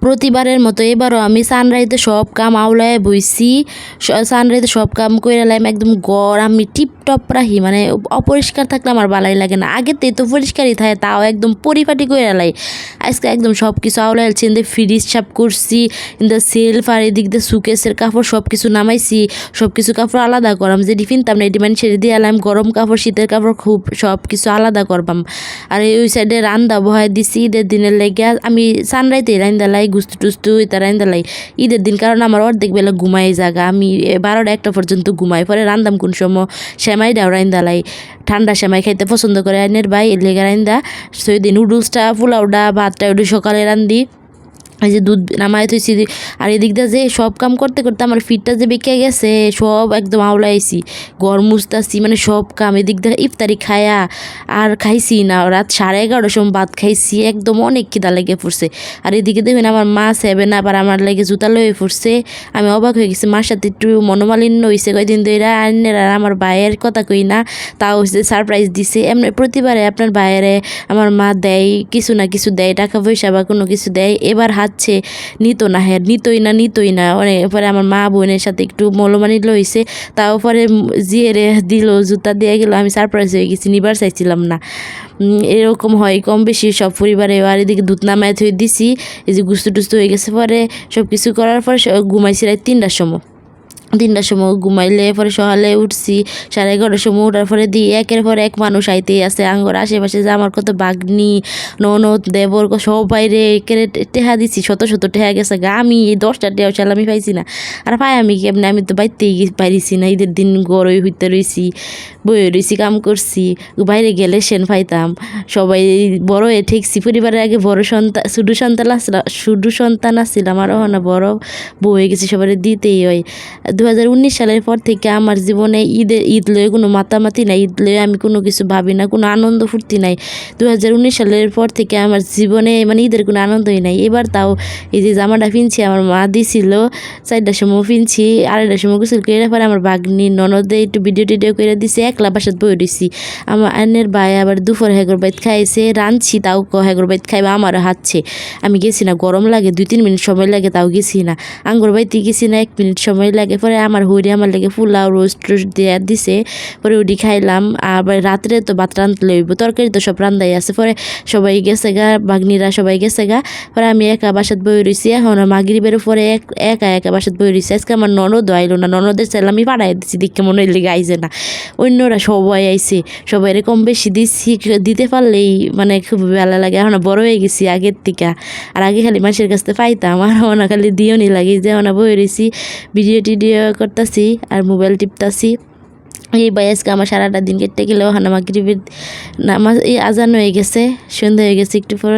প্রতিবারের মতো এবারও আমি সানরাইতে সব কাম আউলায় বইছি। সানরাইতে সব কাম কইরা লাইম একদম গড় আমি টিপটপ রাখি, মানে অপরিষ্কার থাকলে আমার ভালোই লাগে না। আগেতেই তো পরিষ্কারই থাকে, তাও একদম পরিপাটি কইরা লাই। আজকে একদম সব কিছু আউলায় আলছি, ফ্রিজ সাফ করছি, সেলফ আর এদিক দিয়ে সুকেসের কাপড় সব কিছু নামাইছি। সব কিছু কাপড় আলাদা করলাম, যে কিনতাম না এটি ছেড়ে দিয়ে এলাম। গরম কাপড় শীতের কাপড় খুব সব কিছু আলাদা করবাম। আর ওই সাইডে রান্দা বহাই দিছি ঈদের দিনের লেগে। আমি সানরাইতে রান্দা লাই, গুস্তু টুস্তু এটা রান্দা লাই ঈদের দিন, কারণ আমার অর্ধেক বেলা ঘুমাই জায়গা। আমি 12টা-1টা পর্যন্ত ঘুমাই, পরে রান্দাম কোন সময় সেমাইটাও রান্দা লাই। ঠান্ডা সেমাই খাইতে পছন্দ করে আইনের ভাই, এর লেগে রান্দা। সেদিন নুডলসটা পোলাওটা ভাতটা ওটা সকালে রান্ধি। এই যে দুধ নামাই থইছি। আর এদিক দিয়ে যে সব কাম করতে করতে আমার ফিটটা যে বেঁকে গেছে, সব একদম আওলাইছি, ঘর মুছতাছি, মানে সব কাম। এদিক দিয়ে ইফতারি খায়া আর খাইছি না, রাত 11:30টার সময় ভাত খাইছি, একদম অনেক খিদা লেগে পড়ছে। আর এদিকে দেখবেন আমার মা 7 আপ আর আমার লেগে জুতা লয়ে পড়ছে। আমি অবাক হয়ে গেছি, মার সাথে একটু মনোমালিন্য হয়েছে কয়দিন ধরে। আইনের আর আমার ভাইয়ের কথা কই না, তাও হচ্ছে সারপ্রাইজ দিছে। এমনি প্রতিবারে আপনার ভাইয়েরে আমার মা দেয় কিছু না কিছু, দেয় টাকা পয়সা বা কোনো কিছু দেয়। এবার হাতছে নিত না, হ্যাঁ নিতই না অনেক। পরে আমার মা বোনের সাথে একটু মলমানিল হয়েছে, তাও পরে জিয়েরে দিল, জুতা দিয়ে গেল। আমি সারপ্রাইজ হয়ে গেছি, নিবার চাইছিলাম না। এরকম হয় কম বেশি সব পরিবারে। আর এদিকে দুধ নামায় থই দিছি, এই যে গুস্তু টুস্তু হয়ে গেছে। পরে সব কিছু করার পরে ঘুমাইছি রাত 3টার সময়। ঘুমাইলে পরে সকালে উঠছি 11:30টার সময়। উঠার পরে একের পর এক মানুষ আইতেই আছে আঙ্গর আশেপাশে, যে আমার কত বাগনি ননদ দেবর সবাই রে কেড়ে টেহা দিছি, শত টেহা গেছে গা। আমি এই 10টা টেহা আমি পাইছি না। আর পাই আমি কেমনি, আমি তো বাইতেই পারিছি না। ঈদের দিন গড়ই হইতে রইছি, বয়ে রইছি, কাম করছি। বাইরে গেলে সেন পাইতাম। সবাই বড় হয়ে ঠেকছি। পরিবারের আগে বড় সন্তান, শুধু সন্তান আসছিলাম, আর না বড় বউ হয়ে গেছি, সবাই দিতেই হয়। 2019 সালের পর থেকে আমার জীবনে ঈদ লয়ে কোনো মাতামাতি নাই, ঈদ লয়ে আমি কোনো কিছু ভাবি না, কোনো আনন্দ ফুর্তি নাই। 2019 সালের পর থেকে আমার জীবনে মানে ঈদের কোনো আনন্দই নাই। এবার তাও এই যে জামাটা কিনছি আমার মা দিছিল, 4টার সময় কিনছি, 2:30টার সময় গোসল করে পরে আমার বাগনি ননদে একটু ভিডিও টিডিও করে দিছে। একলা বাসাত বই দিছি। আমার আইনের ভাই আবার দুপুর হেগর বাইত খাইছে, রাঁধছি তাও হেগর বাইত খাইবা আমার হাতছে। আমি গেছি না, গরম লাগে, 2-3 মিনিট সময় লাগে, তাও গেছি না। আঙ্গুর বাইতে গেছি না, 1 মিনিট সময় লাগে। পরে আমার হইরে আমার লেগে পোলাও রোস্ট দিয়ে দিছে, পরে ওটি খাইলাম। আবার রাত্রে তো ভাত রাঁধতে লইব, তরকারি তো সব রান্দাই আছে। পরে সবাই গেছে গা, বাগনিরা সবাই গেছে গা। পরে আমি একা বাসাত বই রইছি। এখন মাগরিবের পরে একা বাসাত বই রইছি। আজকে আমার ননদ আইলো না, ননদের চাইলে আমি পাঠাই দিচ্ছি, দেখে মনে হইলে আইছে না। অন্যরা সবাই আইছে, সবাই কম বেশি দিচ্ছি, দিতে পারলেই মানে খুব ভালো লাগে। এখন বড় হয়ে গেছি আগের থেকে। আর আগে খালি মানুষের কাছ থেকে পাইতাম, আর না খালি দিওনি লাগে, যে বই রইছি, ভিডিও টিডিও করতেছি আর মোবাইল টিপতাছি। এই ভাই আজকে আমার সারাটা দিন কেটে গেলেও হানা মাগরিবের নামাজ এই আজান হয়ে গেছে, সন্ধ্যা হয়ে গেছে একটু পর।